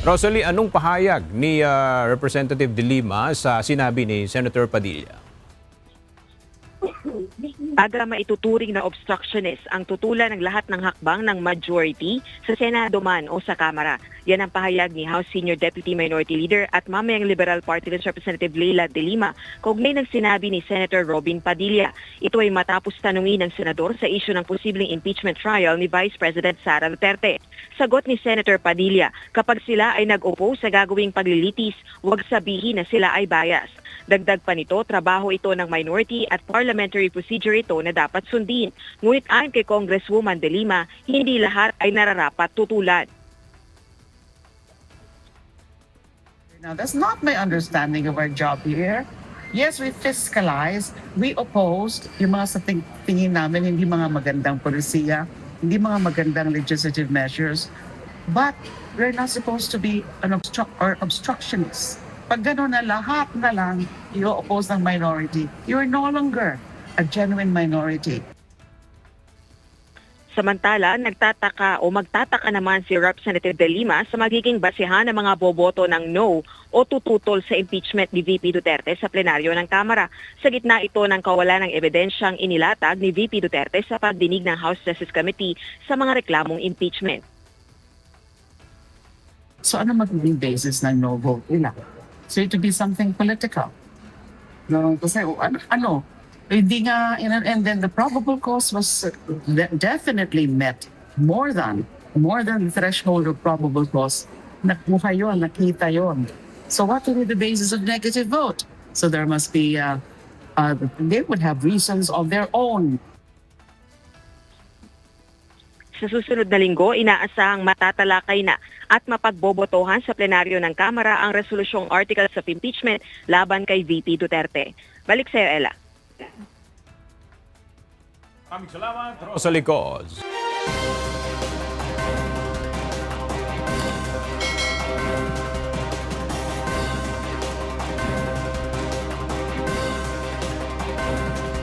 Rosalie, anong pahayag ni Representative De Lima sa sinabi ni Senator Padilla? Aga maituturing na obstructionist ang tutulan ng lahat ng hakbang ng majority sa Senado man o sa Kamara. Yan ang pahayag ni House Senior Deputy Minority Leader at mamayang Liberal Party List Representative Leila De Lima kaugnay ng sinabi ni Senator Robin Padilla. Ito ay matapos tanungin ng senador sa isyu ng posibleng impeachment trial ni Vice President Sara Duterte. Sagot ni Senator Padilla, kapag sila ay nag-oppose sa gagawing paglilitis, huwag sabihin na sila ay bias. Dagdag pa nito, trabaho ito ng minority at parliamentary procedure ito na dapat sundin. Ngunit ayon kay Congresswoman De Lima, hindi lahat ay nararapat tutulan. Now, that's not my understanding of our job here. Yes, we fiscalize, we opposed yung mga sa tingin namin hindi mga magandang polisiya, hindi mga magandang legislative measures, but we're not supposed to be an obstructionist. Pag gano'n na lahat na lang i-oppose ng minority, you're no longer a genuine minority. Samantala, magtataka naman si Representative De Lima sa magiging basihan ng mga boboto ng no o tututol sa impeachment ni VP Duterte sa plenaryo ng Kamara. Sa gitna ito ng kawalan ng ebidensyang inilatag ni VP Duterte sa pagdinig ng House Justice Committee sa mga reklamong impeachment. So ano magiging basis ng no vote nila? So it to be something political. No, kasi ano, hindi nga, and then the probable cause was definitely met more than the threshold of probable cause. Nakuha yun, nakita yun. So what will be the basis of negative vote? So there must be, they would have reasons of their own. Sa susunod na linggo, inaasahang matatalakay na at mapagbobotohan sa plenaryo ng Kamara ang resolusyong articles of impeachment laban kay VP Duterte. Balik sa iyo, Ella. Maraming salamat, Rosalie Coz.